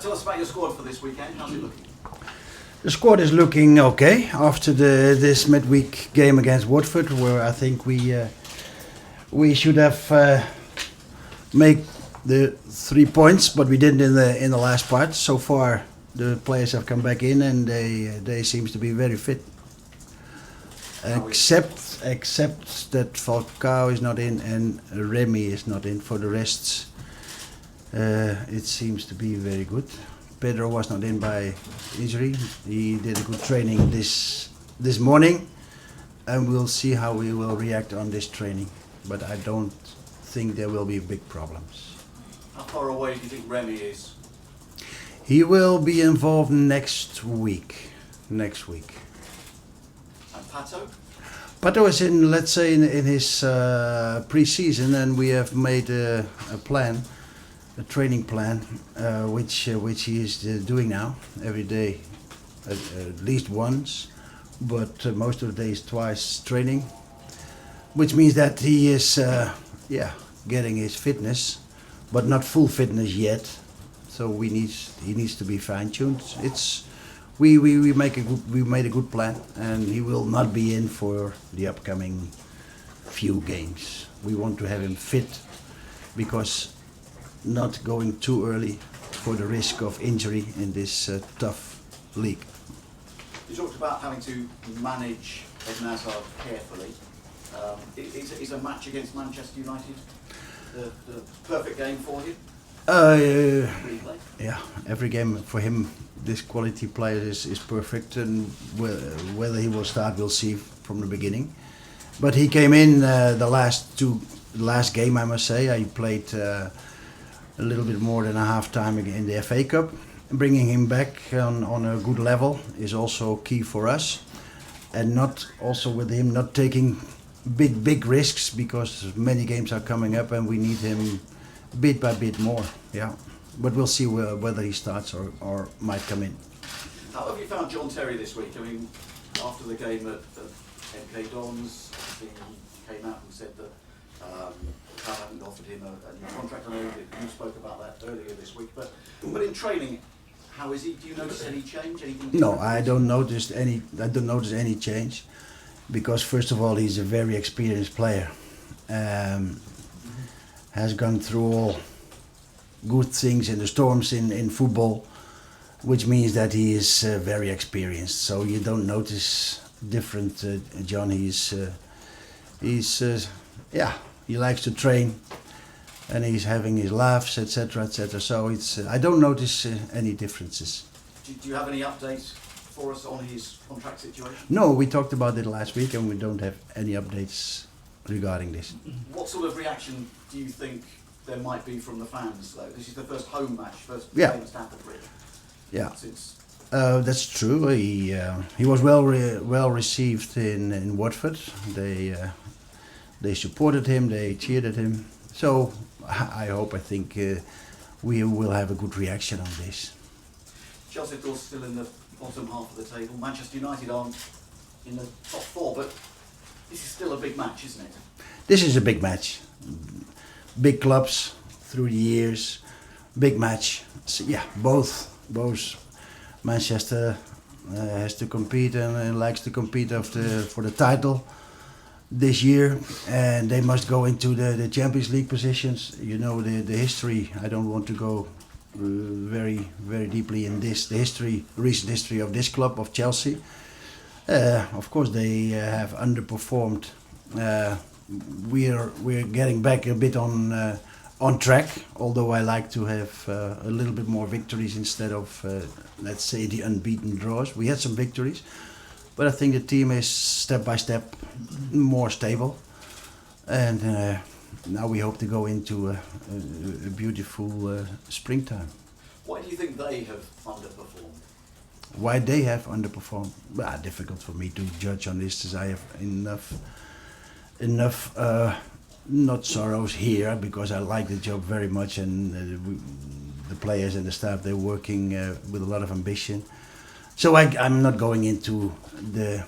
Tell us about your squad for this weekend. How's it looking? The squad is looking okay after this midweek game against Watford, where I think we should have made the 3 points, but we didn't in the last part. So far, the players have come back in and they seems to be very fit. Except that Falcao is not in and Remy is not in. For the rest, it seems to be very good. Pedro was not in by injury. He did a good training this morning, and we'll see how we will react on this training. But I don't think there will be big problems. How far away do you think Remy is? He will be involved next week. And Pato? Pato is in, let's say, in his pre-season, and we have made a plan. A training plan, which he is doing now every day, at least once, but most of the days twice training, which means that he is, getting his fitness, but not full fitness yet. So he needs to be fine-tuned. We made a good plan, and he will not be in for the upcoming few games. We want to have him fit, because not going too early for the risk of injury in this tough league. You talked about having to manage Eden Hazard carefully. Is a match against Manchester United the perfect game for him? Yeah, every game for him, this quality player is perfect, and whether he will start, we'll see from the beginning. But he came in the last game, I must say. I played a little bit more than a half time in the FA Cup. Bringing him back on a good level is also key for us, and not also with him not taking big risks, because many games are coming up and we need him bit by bit more. Yeah, but we'll see whether he starts or might come in. How have you found John Terry this week? I mean, after the game at MK Dons, he came out and said that haven't offered him a new contract. I know that you spoke about that earlier this week, but in training, how is he? Do you notice any change? Anything? No, I don't notice any change, because first of all, he's a very experienced player. Has gone through all good things in the storms in football, which means that he is very experienced. So you don't notice different. John, he likes to train, and he's having his laughs, etc., etc. So I don't notice any differences. Do you have any updates for us on his contract situation? No, we talked about it last week, and we don't have any updates regarding this. What sort of reaction do you think there might be from the fans, though? This is the first home match, first game that's happened, really. Yeah. That's true. He was well received in Watford. They supported him. They cheered at him. So I think we will have a good reaction on this. Chelsea, of course, still in the bottom half of the table. Manchester United aren't in the top four, but this is still a big match, isn't it? This is a big match. Big clubs through the years. Big match. So, yeah, both Manchester has to compete and likes to compete for the title this year, and they must go into the Champions League positions. You know the history. I don't want to go very deeply in this. The recent history of this club, of Chelsea. Of course, they have underperformed. We're getting back a bit on track. Although I like to have a little bit more victories instead of let's say the unbeaten draws. We had some victories, but I think the team is step by step more stable, and now we hope to go into a beautiful springtime. Why do you think they have underperformed? Why they have underperformed? Difficult for me to judge on this, as I have enough not sorrows here, because I like the job very much, and the players and the staff, they're working with a lot of ambition. So I'm not going into the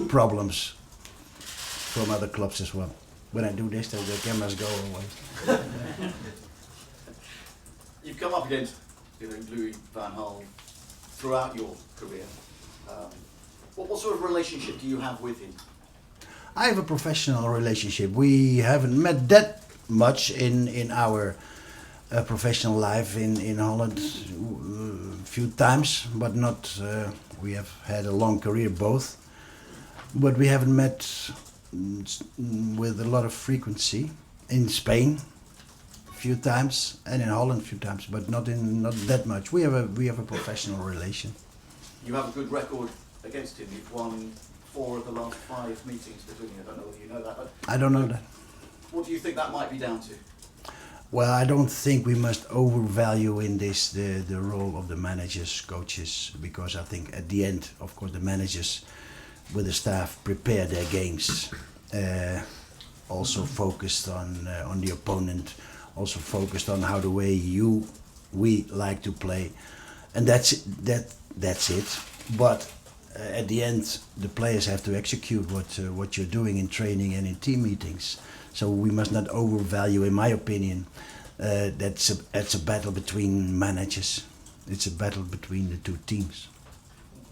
problems from other clubs as well. When I do this, the cameras go away. You've come up against, Louis van Gaal throughout your career. What sort of relationship do you have with him? I have a professional relationship. We haven't met that much in our professional life in Holland. A few times, but not. We have had a long career both, but we haven't met with a lot of frequency. In Spain, a few times, and in Holland a few times, but not that much. We have a professional relation. You have a good record against him. You've won 4 of the last 5 meetings between you. I don't know whether you know that. But I don't know that. What do you think that might be down to? Well, I don't think we must overvalue in this the role of the managers, coaches, because I think at the end, of course, the managers with the staff prepare their games, also focused on the opponent, also focused on how the way we like to play, and that's it. But at the end, the players have to execute what you're doing in training and in team meetings. So we must not overvalue, in my opinion. That's a battle between managers. It's a battle between the two teams.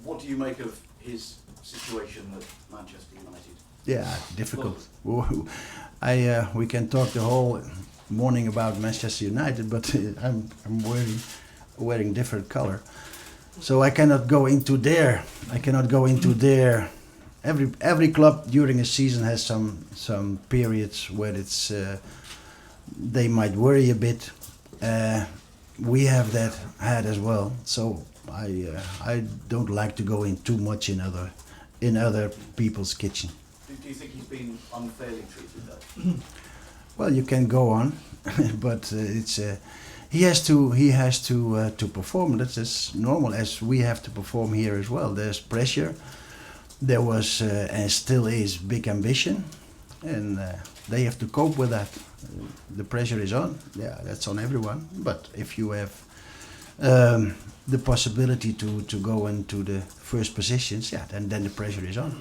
What do you make of his situation at Manchester United? Yeah, difficult. We can talk the whole morning about Manchester United, but I'm wearing different color, so I cannot go into there. Every club during a season has some periods where it's they might worry a bit. We have that had as well. So I don't like to go in too much in other people's kitchen. Do you think he's been unfairly treated though? Well, you can go on, but it's he has to perform. That's as normal as we have to perform here as well. There's pressure. There was and still is big ambition, and they have to cope with that. The pressure is on. Yeah, that's on everyone. But if you have the possibility to go into the first positions, yeah, then the pressure is on.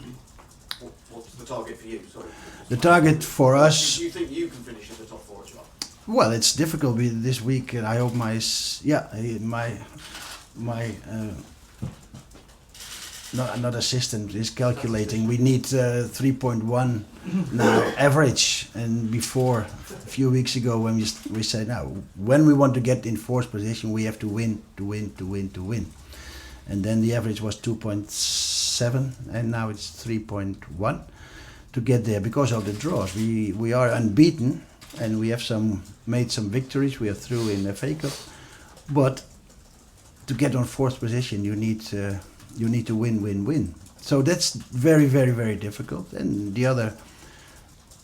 What's the target for you? Sorry. The target for us. Do you think you can finish in the top 4 as well? Well, it's difficult this week. I hope my not assistant is calculating. We need 3.1 now average, and before a few weeks ago when we said now when we want to get in 4th position we have to win, and then the average was 2.7 and now it's 3.1 to get there because of the draws. We are unbeaten and we have made some victories. We are through in the FA Cup, but to get on 4th position you need to win. So that's very, very, very difficult. And the other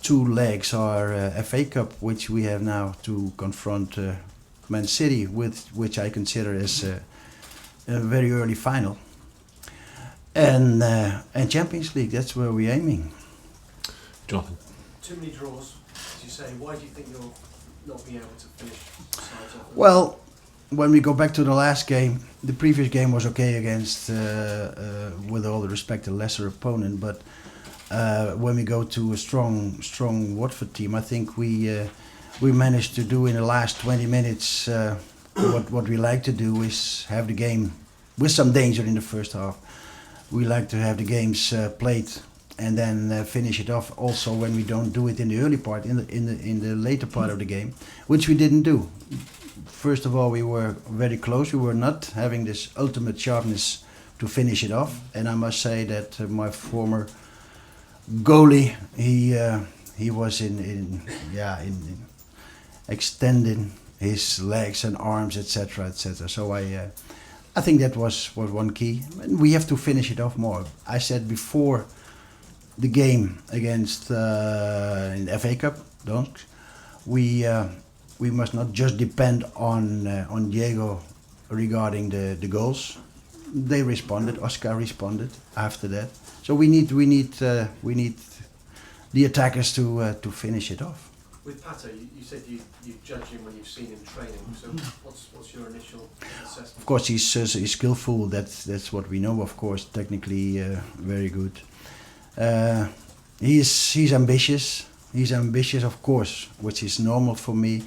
2 legs are FA Cup, which we have now to confront Man City with, which I consider as a very early final. And Champions League, that's where we're aiming. Jonathan. Too many draws, as you say. Why do you think you'll not be able to finish sides off? Well, when we go back to the last game, the previous game was okay against, with all the respect, a lesser opponent. But when we go to a strong Watford team, I think we managed to do in the last 20 minutes what we like to do is have the game with some danger in the first half. We like to have the games played and then finish it off. Also, when we don't do it in the early part, in the later part of the game, which we didn't do. First of all, we were very close. We were not having this ultimate sharpness to finish it off. And I must say that my former goalie, he was in extending his legs and arms, etc., etc. So I think that was one key. And we have to finish it off more. I said before the game against in the FA Cup, we must not just depend on Diego regarding the goals. They responded. Oscar responded after that. So we need the attackers to finish it off. With Pato, you said you judge him when you've seen him training. So what's your initial assessment? Of course, he's skillful. That's what we know. Of course, technically very good. He's ambitious. He's ambitious, of course, which is normal for me.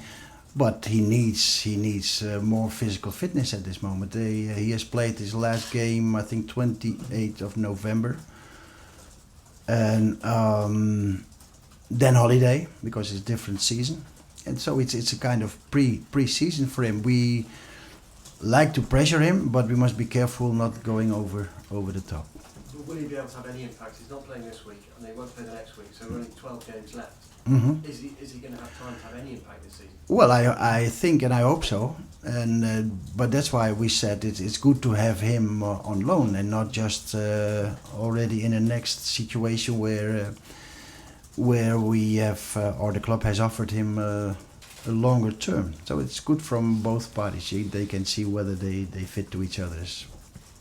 but he needs more physical fitness at this moment. He has played his last game, I think, 28th of November, and then holiday because it's different season, and so it's a kind of pre-season for him. We like to pressure him, but we must be careful not going over the top. Will he be able to have any impact? He's not playing this week, and they won't play the next week, so only 12 games left. Mm-hmm. Is he going to have time to have any impact this season? Well, I think and I hope so, and but that's why we said it's good to have him on loan and not just already in the next situation where we have or the club has offered him a longer term. So it's good from both parties. They can see whether they fit to each other,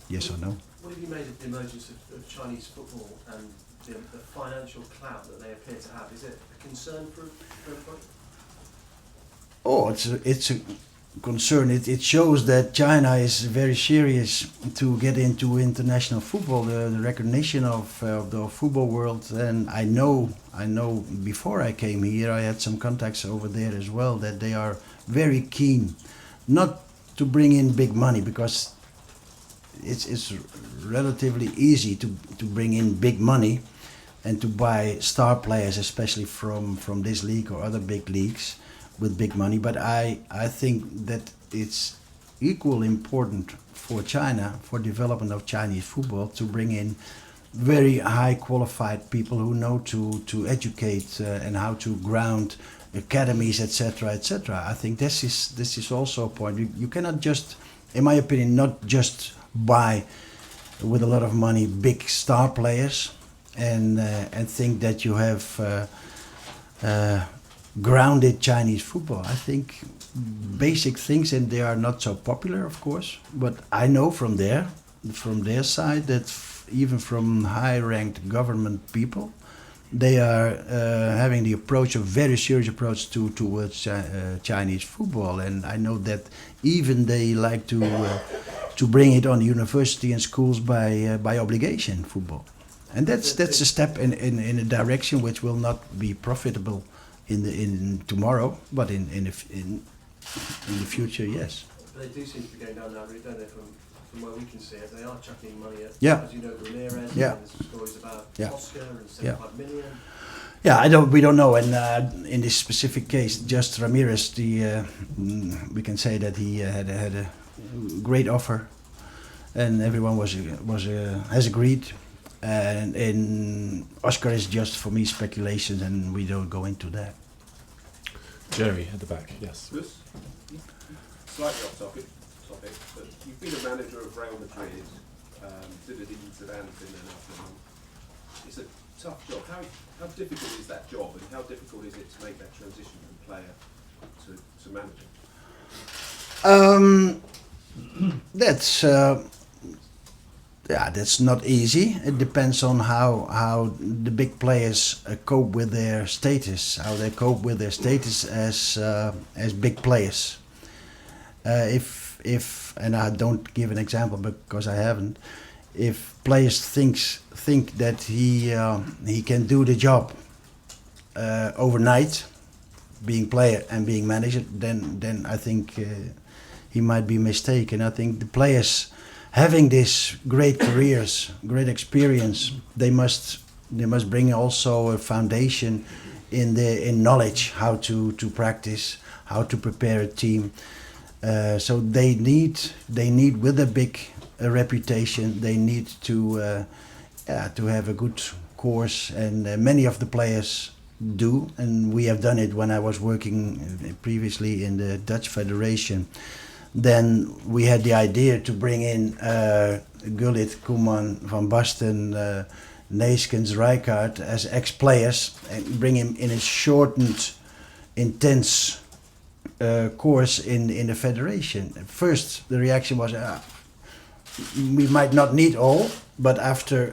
yes or no. What have you made of the emergence of Chinese football and the financial clout that they appear to have? Is it a concern for everybody? Oh, it's a concern. It shows that China is very serious to get into international football, the recognition of the football world. And I know before I came here, I had some contacts over there as well, that they are very keen not to bring in big money, because it's relatively easy to bring in big money and to buy star players, especially from this league or other big leagues with big money. But I think that it's equally important for China, for development of Chinese football, to bring in very high qualified people who know to educate and how to ground academies, etc., etc. I think this is also a point. You cannot just, in my opinion, not just buy with a lot of money big star players and think that you have grounded Chinese football. I think basic things, and they are not so popular, of course, but I know from their side that even from high-ranked government people, they are having the approach, a very serious approach towards Chinese football, and I know that even they like to bring it on university and schools by obligation, football, and that's a step in a direction which will not be profitable in tomorrow, but in the future, yes. But they do seem to be going down that route, don't they? From where we can see it, they are chucking money at, Yeah. as you know, Ramirez. Yeah. And there's stories about Yeah. Oscar and 75 million. Yeah, we don't know, and in this specific case, just Ramirez, we can say that he had a great offer, and everyone has agreed. And in Oscar is just, for me, speculation, and we don't go into that. Jerry at the back, yes. Guus, slightly off topic, but you've been a manager of Real Madrid, Zinedine Zidane's been there now for a month. It's a tough job. How difficult is that job, and how difficult is it to make that transition from player to manager? That's not easy. It depends on how the big players cope with their status, how they cope with their status as big players. If and I don't give an example because I haven't. If players think that he can do the job overnight, being player and being manager, then I think he might be mistaken. I think the players, having these great careers, great experience, they must bring also a foundation in knowledge, how to practice, how to prepare a team. So they need with a big reputation, they need to have a good course, and many of the players do, and we have done it when I was working previously in the Dutch Federation. Then we had the idea to bring in Gullit, Koeman, Van Basten, Neeskens, Rijkaard as ex-players, and bring him in a shortened, intense course in the federation. At first, the reaction was, we might not need all, but after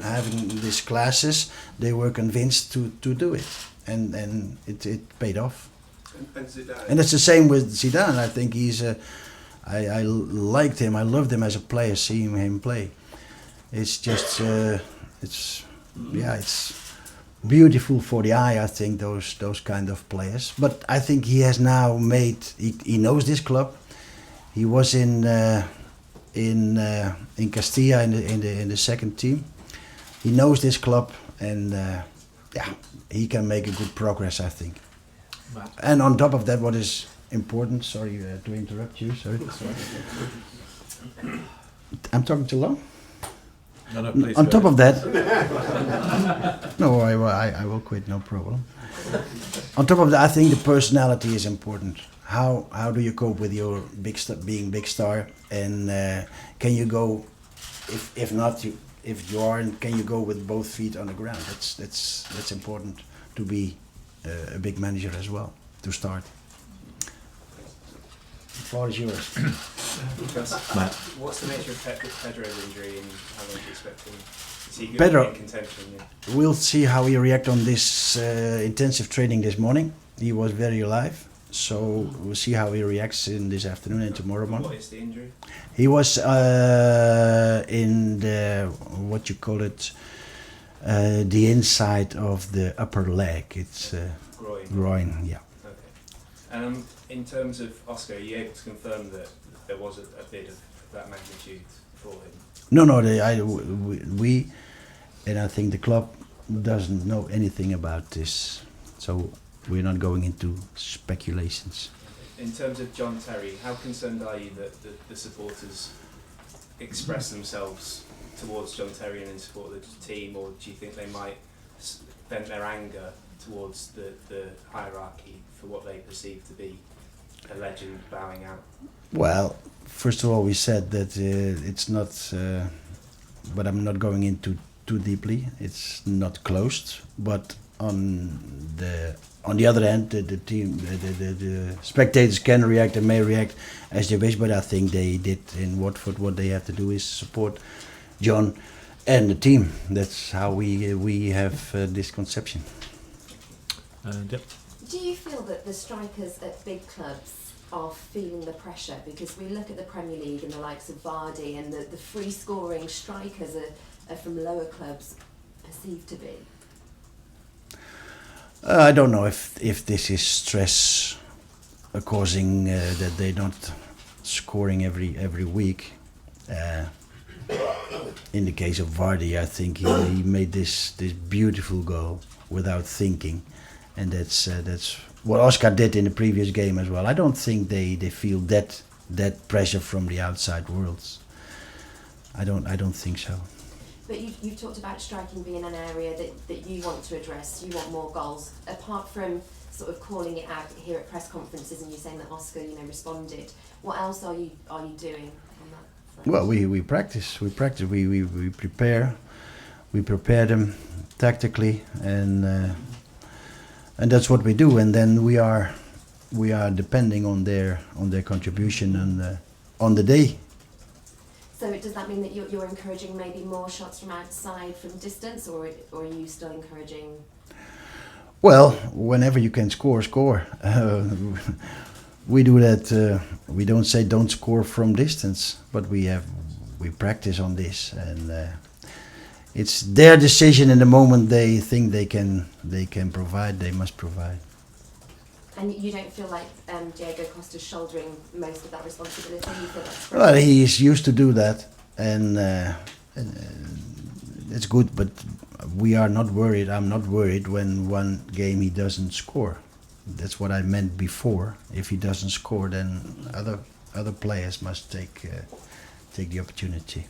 having these classes, they were convinced to do it, and it paid off. And Zidane. And it's the same with Zidane. I think he's I liked him. I loved him as a player, seeing him play. It's just it's beautiful for the eye. I think those kind of players. But I think he has now made. He knows this club. He was in Castilla in the second team. He knows this club, and yeah, he can make a good progress, I think. Matt. And on top of that, what is important? Sorry to interrupt you. Sorry. I'm talking too long. No, please. On go top ahead. of that, no, I will quit. No problem. On top of that, I think the personality is important. How do you cope with your being big star, and can you go? If not, if you aren't, can you go with both feet on the ground? That's important to be a big manager as well to start. The floor is yours. Matt. What's the nature of Pedro's injury and how long do you expect him? Is he going Pedro- to be in contention? Yeah. We'll see how he react on this intensive training this morning. He was very alive, so we'll see how he reacts in this afternoon and tomorrow morning. What is the injury? He was in the what you call it, the inside of the upper leg. It's Groin. groin. Yeah. Okay. In terms of Oscar, are you able to confirm that there was a bid of that magnitude for him? No, we, and I think the club doesn't know anything about this, so we're not going into speculations. In terms of John Terry, how concerned are you that the supporters express themselves towards John Terry and in support of the team, or do you think they might vent their anger towards the hierarchy for what they perceive to be a legend bowing out? Well, first of all, we said that it's not, but I'm not going into too deeply. It's not closed, but on the other hand, the team, the spectators can react and may react as they wish. But I think they did in Watford. What they have to do is support John and the team. That's how we have this conception. And yep. Do you feel that the strikers at big clubs are feeling the pressure? Because we look at the Premier League and the likes of Vardy, and the free scoring strikers are from lower clubs perceived to be. I don't know if this is stress causing that they're not scoring every week. In the case of Vardy, I think he made this beautiful goal without thinking, and that's what Oscar did in the previous game as well. I don't think they feel that pressure from the outside worlds. I don't think so. But you've talked about striking being an area that you want to address. You want more goals. Apart from sort of calling it out here at press conferences and you saying that Oscar, responded, what else are you doing on that front? Well, we practice. We prepare. We prepare them tactically, and that's what we do. And then we are depending on their contribution and on the day. So does that mean that you're encouraging maybe more shots from outside, from distance, or are you still encouraging? Well, whenever you can score. We do that. We don't say don't score from distance, but we practice on this, and it's their decision. In the moment they think they can provide, they must provide. And you don't feel like Diego Costa's shouldering most of that responsibility? You feel that's Well, he is used to do that, and it's good. But we are not worried. I'm not worried when one game he doesn't score. That's what I meant before. If he doesn't score, then other players must take the opportunity.